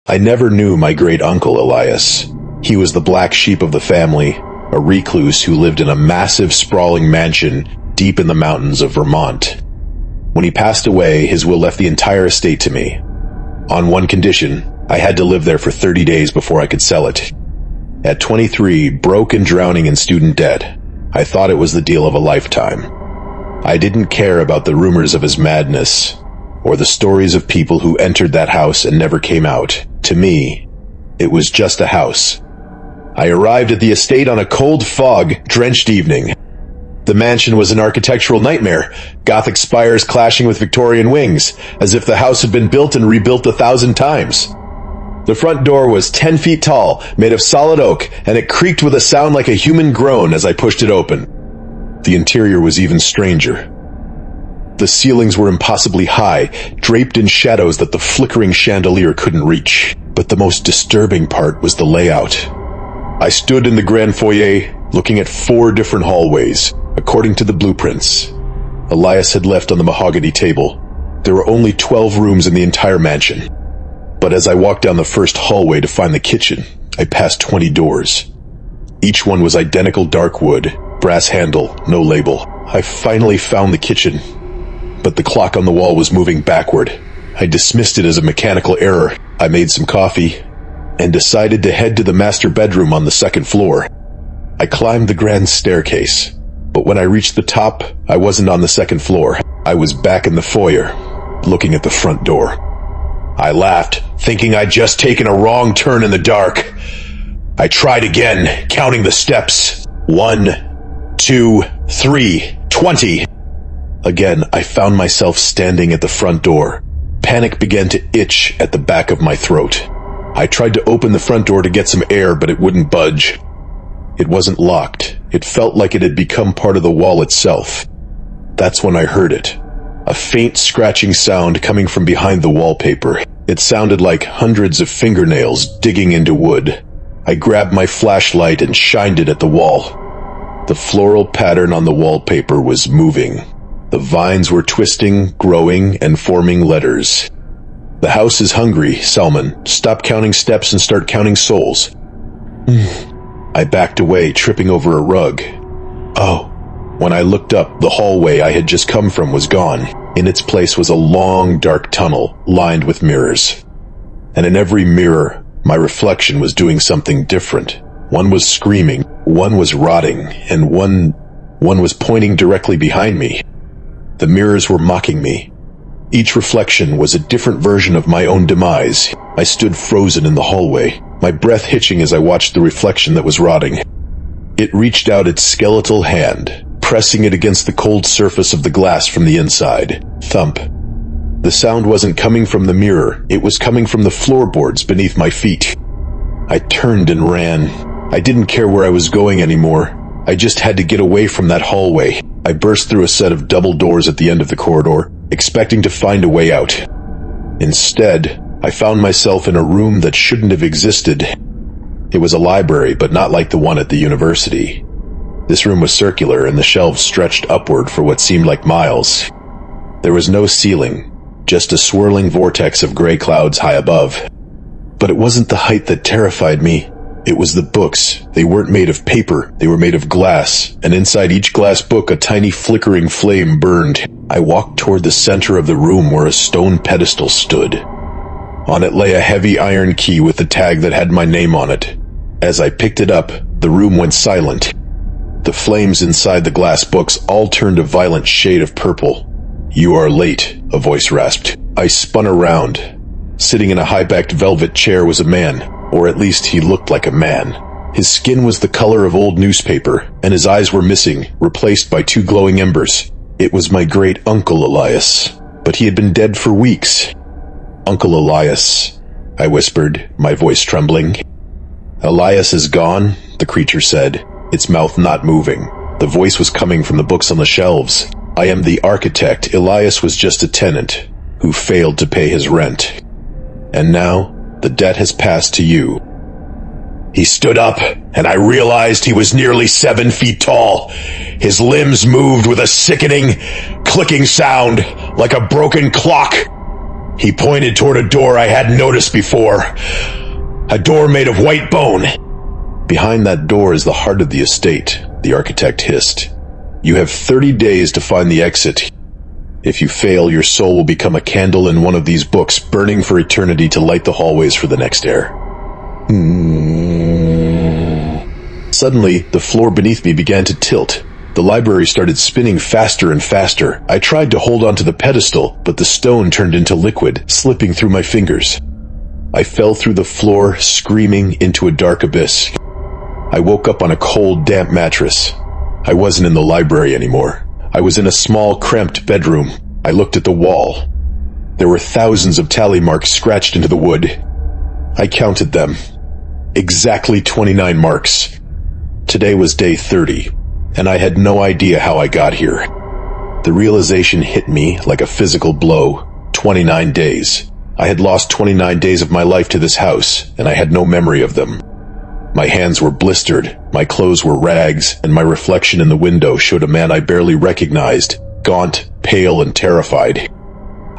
I never knew my great-uncle Elias. He was the black sheep of the family, a recluse who lived in a massive, sprawling mansion deep in the mountains of Vermont. When he passed away, his will left the entire estate to me. On one condition, I had to live there for 30 days before I could sell it. At 23, broke and drowning in student debt, I thought it was the deal of a lifetime. I didn't care about the rumors of his madness, or the stories of people who entered that house and never came out. To me, it was just a house. I arrived at the estate on a cold, fog-drenched evening. The mansion was an architectural nightmare, Gothic spires clashing with Victorian wings, as if the house had been built and rebuilt 1,000 times. The front door was 10 feet tall, made of solid oak, and it creaked with a sound like a human groan as I pushed it open. The interior was even stranger. The ceilings were impossibly high, draped in shadows that the flickering chandelier couldn't reach. But the most disturbing part was the layout. I stood in the grand foyer, looking at 4 different hallways, according to the blueprints Elias had left on the mahogany table. There were only 12 rooms in the entire mansion. But as I walked down the first hallway to find the kitchen, I passed 20 doors. Each one was identical dark wood, brass handle, no label. I finally found the kitchen, but the clock on the wall was moving backward. I dismissed it as a mechanical error. I made some coffee and decided to head to the master bedroom on the 2nd floor. I climbed the grand staircase, but when I reached the top, I wasn't on the 2nd floor. I was back in the foyer, looking at the front door. I laughed, thinking I'd just taken a wrong turn in the dark. I tried again, counting the steps. 1, 2, 3, 20. Again, I found myself standing at the front door. Panic began to itch at the back of my throat. I tried to open the front door to get some air, but it wouldn't budge. It wasn't locked. It felt like it had become part of the wall itself. That's when I heard it. A faint scratching sound coming from behind the wallpaper. It sounded like hundreds of fingernails digging into wood. I grabbed my flashlight and shined it at the wall. The floral pattern on the wallpaper was moving. The vines were twisting, growing, and forming letters. The house is hungry, Selman. Stop counting steps and start counting souls. I backed away, tripping over a rug. Oh. When I looked up, the hallway I had just come from was gone. In its place was a long, dark tunnel, lined with mirrors. And in every mirror, my reflection was doing something different. One was screaming, one was rotting, and one was pointing directly behind me. The mirrors were mocking me. Each reflection was a different version of my own demise. I stood frozen in the hallway, my breath hitching as I watched the reflection that was rotting. It reached out its skeletal hand, pressing it against the cold surface of the glass from the inside. Thump. The sound wasn't coming from the mirror, it was coming from the floorboards beneath my feet. I turned and ran. I didn't care where I was going anymore. I just had to get away from that hallway. I burst through a set of double doors at the end of the corridor, expecting to find a way out. Instead, I found myself in a room that shouldn't have existed. It was a library, but not like the one at the university. This room was circular, and the shelves stretched upward for what seemed like miles. There was no ceiling, just a swirling vortex of gray clouds high above. But it wasn't the height that terrified me. It was the books. They weren't made of paper, they were made of glass, and inside each glass book a tiny flickering flame burned. I walked toward the center of the room where a stone pedestal stood. On it lay a heavy iron key with a tag that had my name on it. As I picked it up, the room went silent. The flames inside the glass books all turned a violent shade of purple. "You are late," a voice rasped. I spun around. Sitting in a high-backed velvet chair was a man, or at least he looked like a man. His skin was the color of old newspaper, and his eyes were missing, replaced by 2 glowing embers. It was my great-uncle Elias, but he had been dead for weeks. "Uncle Elias," I whispered, my voice trembling. "Elias is gone," the creature said, its mouth not moving. The voice was coming from the books on the shelves. "I am the architect. Elias was just a tenant who failed to pay his rent. And now, the debt has passed to you." He stood up, and I realized he was nearly 7 feet tall. His limbs moved with a sickening, clicking sound, like a broken clock. He pointed toward a door I hadn't noticed before. A door made of white bone. Behind that door is the heart of the estate, the architect hissed. You have 30 days to find the exit. If you fail, your soul will become a candle in one of these books, burning for eternity to light the hallways for the next heir. Suddenly, the floor beneath me began to tilt. The library started spinning faster and faster. I tried to hold onto the pedestal, but the stone turned into liquid, slipping through my fingers. I fell through the floor, screaming, into a dark abyss. I woke up on a cold, damp mattress. I wasn't in the library anymore. I was in a small, cramped bedroom. I looked at the wall. There were thousands of tally marks scratched into the wood. I counted them. Exactly 29 marks. Today was day 30, and I had no idea how I got here. The realization hit me like a physical blow. 29 days. I had lost 29 days of my life to this house, and I had no memory of them. My hands were blistered, my clothes were rags, and my reflection in the window showed a man I barely recognized, gaunt, pale, and terrified.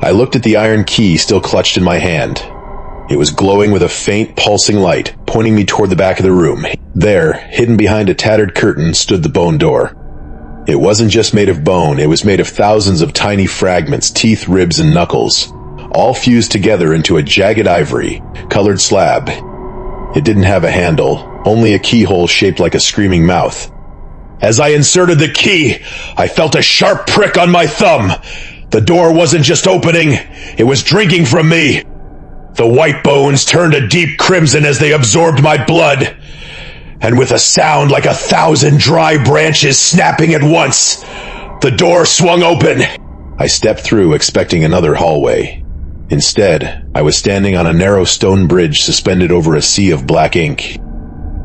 I looked at the iron key still clutched in my hand. It was glowing with a faint, pulsing light, pointing me toward the back of the room. There, hidden behind a tattered curtain, stood the bone door. It wasn't just made of bone, it was made of thousands of tiny fragments, teeth, ribs, and knuckles, all fused together into a jagged ivory, colored slab. It didn't have a handle, only a keyhole shaped like a screaming mouth. As I inserted the key, I felt a sharp prick on my thumb. The door wasn't just opening, it was drinking from me. The white bones turned a deep crimson as they absorbed my blood. And with a sound like 1,000 dry branches snapping at once, the door swung open. I stepped through, expecting another hallway. Instead, I was standing on a narrow stone bridge suspended over a sea of black ink.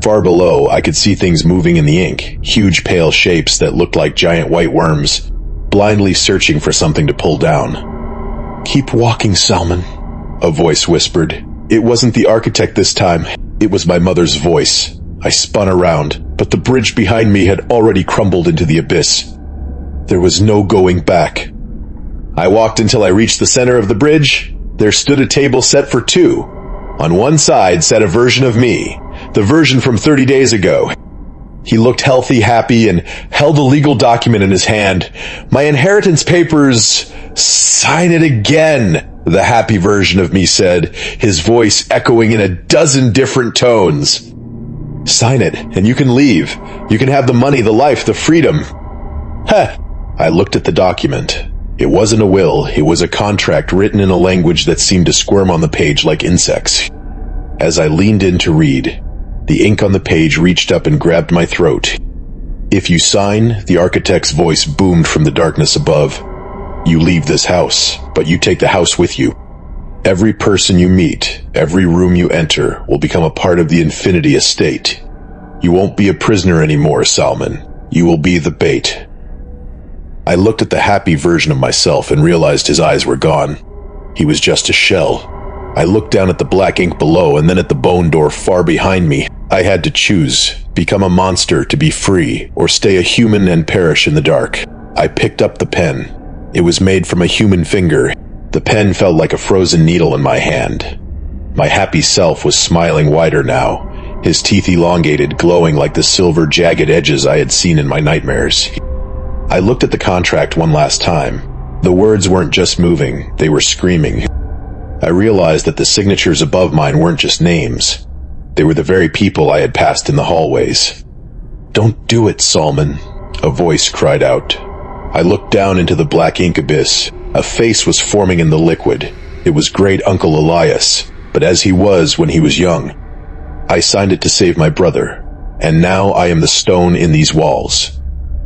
Far below, I could see things moving in the ink, huge pale shapes that looked like giant white worms, blindly searching for something to pull down. "Keep walking, Salmon," a voice whispered. It wasn't the architect this time. It was my mother's voice. I spun around, but the bridge behind me had already crumbled into the abyss. There was no going back. I walked until I reached the center of the bridge. There stood a table set for two. On one side sat a version of me, the version from 30 days ago. He looked healthy, happy, and held a legal document in his hand. "My inheritance papers. Sign it again," the happy version of me said, his voice echoing in a dozen different tones. "Sign it, and you can leave. You can have the money, the life, the freedom." Huh. I looked at the document. It wasn't a will, it was a contract written in a language that seemed to squirm on the page like insects. As I leaned in to read, the ink on the page reached up and grabbed my throat. "If you sign," the architect's voice boomed from the darkness above, "you leave this house, but you take the house with you. Every person you meet, every room you enter, will become a part of the Infinity Estate. You won't be a prisoner anymore, Salmon. You will be the bait." I looked at the happy version of myself and realized his eyes were gone. He was just a shell. I looked down at the black ink below and then at the bone door far behind me. I had to choose, become a monster to be free, or stay a human and perish in the dark. I picked up the pen. It was made from a human finger. The pen felt like a frozen needle in my hand. My happy self was smiling wider now, his teeth elongated, glowing like the silver jagged edges I had seen in my nightmares. I looked at the contract one last time. The words weren't just moving, they were screaming. I realized that the signatures above mine weren't just names. They were the very people I had passed in the hallways. "Don't do it, Salmon," a voice cried out. I looked down into the black ink abyss. A face was forming in the liquid. It was Great Uncle Elias, but as he was when he was young. I signed it to save my brother, and now I am the stone in these walls.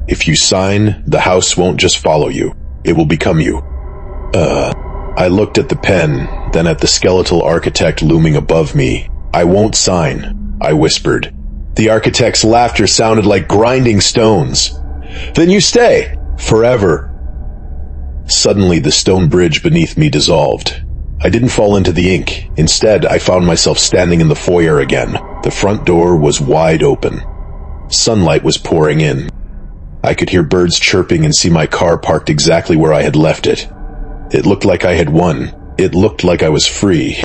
If you sign, the house won't just follow you. It will become you. I looked at the pen, then at the skeletal architect looming above me. "I won't sign," I whispered. The architect's laughter sounded like grinding stones. "Then you stay, forever." Suddenly, the stone bridge beneath me dissolved. I didn't fall into the ink. Instead, I found myself standing in the foyer again. The front door was wide open. Sunlight was pouring in. I could hear birds chirping and see my car parked exactly where I had left it. It looked like I had won. It looked like I was free.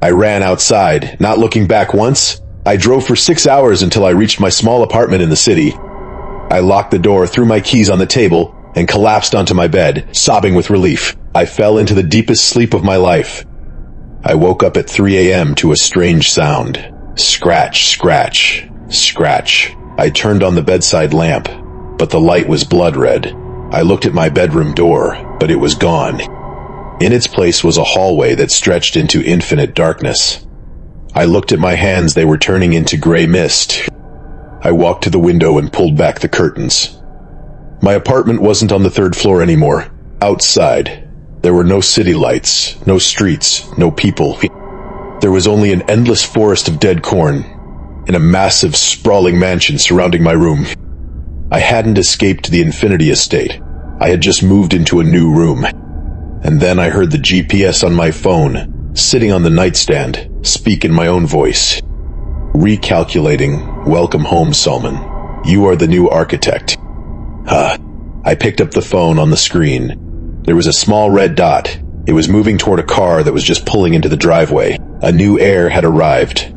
I ran outside, not looking back once. I drove for 6 hours until I reached my small apartment in the city. I locked the door, threw my keys on the table, and collapsed onto my bed, sobbing with relief. I fell into the deepest sleep of my life. I woke up at 3 a.m. to a strange sound. Scratch, scratch, scratch. I turned on the bedside lamp, but the light was blood red. I looked at my bedroom door, but it was gone. In its place was a hallway that stretched into infinite darkness. I looked at my hands, they were turning into gray mist. I walked to the window and pulled back the curtains. My apartment wasn't on the 3rd floor anymore. Outside, there were no city lights, no streets, no people. There was only an endless forest of dead corn and a massive, sprawling mansion surrounding my room. I hadn't escaped the Infinity Estate. I had just moved into a new room. And then I heard the GPS on my phone, sitting on the nightstand, speak in my own voice. Recalculating, welcome home, Salman. You are the new architect. I picked up the phone. On the screen there was a small red dot. It was moving toward a car that was just pulling into the driveway. A new heir had arrived.